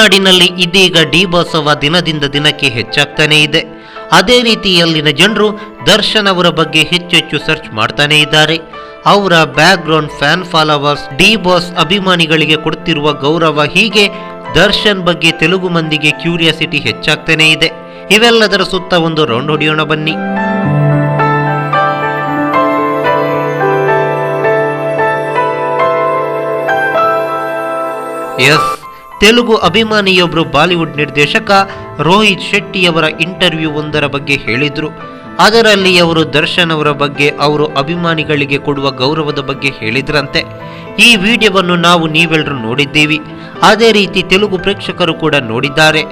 ಕರುನಾಡಿನಲ್ಲಿ ಇದೀಗ D boss ಅವ್ವ ದಿನದಿಂದ ದಿನಕ್ಕೆ ಹೆಚ್ಚಾಗ್ತಾನೆ ಇದೆ. ಅದೇ ರೀತಿಯಲ್ಲಿನ ಜನರು ದರ್ಶನ್ ಅವರ ಬಗ್ಗೆ ಹೆಚ್ಚೆಚ್ಚು ಸರ್ಚ್ ಮಾಡ್ತಾನೆ ಇದ್ದಾರೆ. ಅವರ back ground, fan followers, D boss ಅಭಿಮಾನಿಗಳಿಗೆ ಕೊಡ್ತಿರುವ ಗೌರವ, ಹೀಗೆ ದರ್ಶನ್ ಬಗ್ಗೆ ತೆಲುಗು ಮಂದಿಗೆ ಕ್ಯೂರಿಯಾಸಿಟಿ ಹೆಚ್ಚಾಗ್ತಾನೆ ಇದೆ. ಇವೆಲ್ಲದರ ಸುತ್ತ ಒಂದು ರೌಂಡ್ ಹೊಡೆಯೋಣ ಬನ್ನಿ. ಎಸ್, ತೆಲುಗು ಅಭಿಮಾನಿಯೊಬ್ಬರು ಬಾಲಿವುಡ್ ನಿರ್ದೇಶಕ ರೋಹಿತ್ ಶೆಟ್ಟಿಯವರ ಇಂಟರ್ವ್ಯೂ ಒಂದರ ಬಗ್ಗೆ ಹೇಳಿದ್ರು. ಅದರಲ್ಲಿ ಅವರು ದರ್ಶನ್ ಅವರ ಬಗ್ಗೆ, ಅವರು ಅಭಿಮಾನಿಗಳಿಗೆ ಕೊಡುವ ಗೌರವದ ಬಗ್ಗೆ ಹೇಳಿದ್ರಂತೆ. ಈ ವಿಡಿಯೋವನ್ನು ನೀವೆಲ್ಲರೂ ನೋಡಿದ್ದೀವಿ. ಅದೇ ರೀತಿ ತೆಲುಗು ಪ್ರೇಕ್ಷಕರು ಕೂಡ ನೋಡಿದ್ದಾರೆ.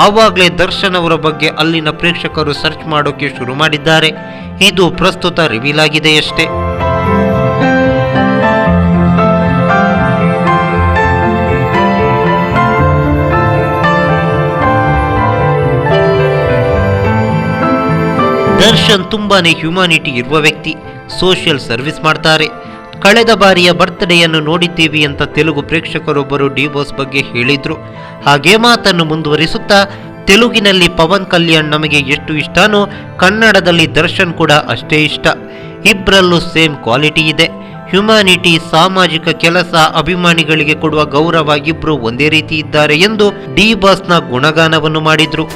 ಆವಾಗಲೇ ದರ್ಶನ್ ಅವರ ಬಗ್ಗೆ ಅಲ್ಲಿನ ಪ್ರೇಕ್ಷಕರು ಸರ್ಚ್ ಮಾಡೋಕೆ ಶುರು ಮಾಡಿದ್ದಾರೆ. ಇದು ಪ್ರಸ್ತುತ ರಿವೀಲ್ ಆಗಿದೆಯಷ್ಟೇ. ದರ್ಶನ್ ತುಂಬಾನೇ ಹ್ಯುಮ್ಯಾನಿಟಿ ಇರುವ ವ್ಯಕ್ತಿ, ಸೋಷಿಯಲ್ ಸರ್ವಿಸ್ ಮಾಡ್ತಾರೆ. ಕಳೆದ ಬಾರಿಯ ಬರ್ತ್ಡೇಯನ್ನು ನೋಡಿದ್ದೀವಿ ಅಂತ ತೆಲುಗು ಪ್ರೇಕ್ಷಕರೊಬ್ಬರು ಡಿ ಬಾಸ್ ಬಗ್ಗೆ ಹೇಳಿದ್ರು. ಹಾಗೆ ಮಾತನ್ನು ಮುಂದುವರಿಸುತ್ತಾ, ತೆಲುಗಿನಲ್ಲಿ ಪವನ್ ಕಲ್ಯಾಣ್ ನಮಗೆ ಎಷ್ಟು ಇಷ್ಟನೋ ಕನ್ನಡದಲ್ಲಿ ದರ್ಶನ್ ಕೂಡ ಅಷ್ಟೇ ಇಷ್ಟ. ಇಬ್ಬರಲ್ಲೂ ಸೇಮ್ ಕ್ವಾಲಿಟಿ ಇದೆ. ಹ್ಯುಮ್ಯಾನಿಟಿ, ಸಾಮಾಜಿಕ ಕೆಲಸ, ಅಭಿಮಾನಿಗಳಿಗೆ ಕೊಡುವ ಗೌರವ ಇಬ್ರು ಒಂದೇ ರೀತಿ ಇದ್ದಾರೆ ಎಂದು ಡಿ ಬಾಸ್ನ ಗುಣಗಾನವನ್ನು ಮಾಡಿದ್ರು.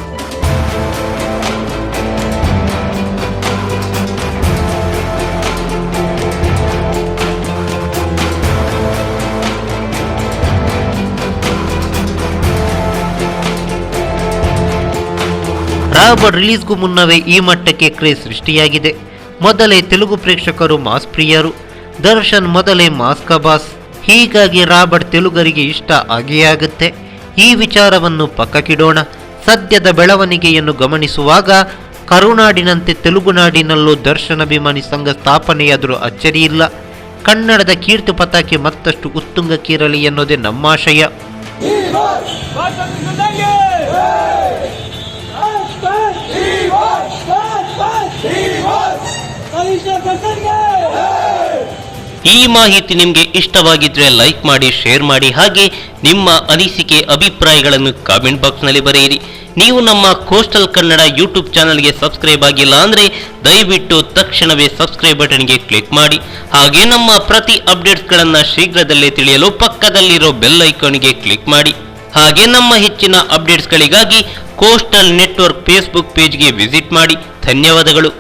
ರಾಬರ್ಟ್ ರಿಲೀಸ್ಗೂ ಮುನ್ನವೇ ಈ ಮಟ್ಟಕ್ಕೆ ಕ್ರೇಜ್ ಸೃಷ್ಟಿಯಾಗಿದೆ. ಮೊದಲೇ ತೆಲುಗು ಪ್ರೇಕ್ಷಕರು ಮಾಸ್ ಪ್ರಿಯರು, ದರ್ಶನ್ ಮೊದಲೇ ಮಾಸ್ ಕಬಾಸ್. ಹೀಗಾಗಿ ರಾಬರ್ಟ್ ತೆಲುಗರಿಗೆ ಇಷ್ಟ ಆಗೇ ಆಗುತ್ತೆ. ಈ ವಿಚಾರವನ್ನು ಪಕ್ಕಕ್ಕಿಡೋಣ. ಸದ್ಯದ ಬೆಳವಣಿಗೆಯನ್ನು ಗಮನಿಸುವಾಗ ಕರುನಾಡಿನಂತೆ ತೆಲುಗುನಾಡಿನಲ್ಲೂ ದರ್ಶನ್ ಅಭಿಮಾನಿ ಸಂಘ ಸ್ಥಾಪನೆಯಾದರೂ ಅಚ್ಚರಿಯಿಲ್ಲ. ಕನ್ನಡದ ಕೀರ್ತಿ ಪತಾಕೆ ಮತ್ತಷ್ಟು ಉತ್ತುಂಗಕ್ಕೇರಲಿ ಎನ್ನುವುದೇ ನಮ್ಮ ಆಶಯ. ಈ ಮಾಹಿತಿ ನಿಮಗೆ ಇಷ್ಟವಾಗಿದ್ರೆ ಲೈಕ್ ಮಾಡಿ, ಶೇರ್ ಮಾಡಿ, ಹಾಗೆ ನಿಮ್ಮ ಅನಿಸಿಕೆ ಅಭಿಪ್ರಾಯಗಳನ್ನು ಕಾಮೆಂಟ್ ಬಾಕ್ಸ್ನಲ್ಲಿ ಬರೆಯಿರಿ. ನೀವು ನಮ್ಮ ಕೋಸ್ಟಲ್ ಕನ್ನಡ ಯೂಟ್ಯೂಬ್ ಚಾನಲ್ಗೆ ಸಬ್ಸ್ಕ್ರೈಬ್ ಆಗಿಲ್ಲ ಅಂದರೆ ದಯವಿಟ್ಟು ತಕ್ಷಣವೇ ಸಬ್ಸ್ಕ್ರೈಬ್ ಬಟನ್ಗೆ ಕ್ಲಿಕ್ ಮಾಡಿ. ಹಾಗೆ ನಮ್ಮ ಪ್ರತಿ ಅಪ್ಡೇಟ್ಸ್ಗಳನ್ನು ಶೀಘ್ರದಲ್ಲೇ ತಿಳಿಯಲು ಪಕ್ಕದಲ್ಲಿರೋ ಬೆಲ್ ಐಕಾನ್ಗೆ ಕ್ಲಿಕ್ ಮಾಡಿ. ಹಾಗೆ ನಮ್ಮ ಹೆಚ್ಚಿನ ಅಪ್ಡೇಟ್ಸ್ಗಳಿಗಾಗಿ ಕೋಸ್ಟಲ್ ನೆಟ್ವರ್ಕ್ ಫೇಸ್ಬುಕ್ ಪೇಜ್ಗೆ ವಿಸಿಟ್ ಮಾಡಿ. ಧನ್ಯವಾದಗಳು.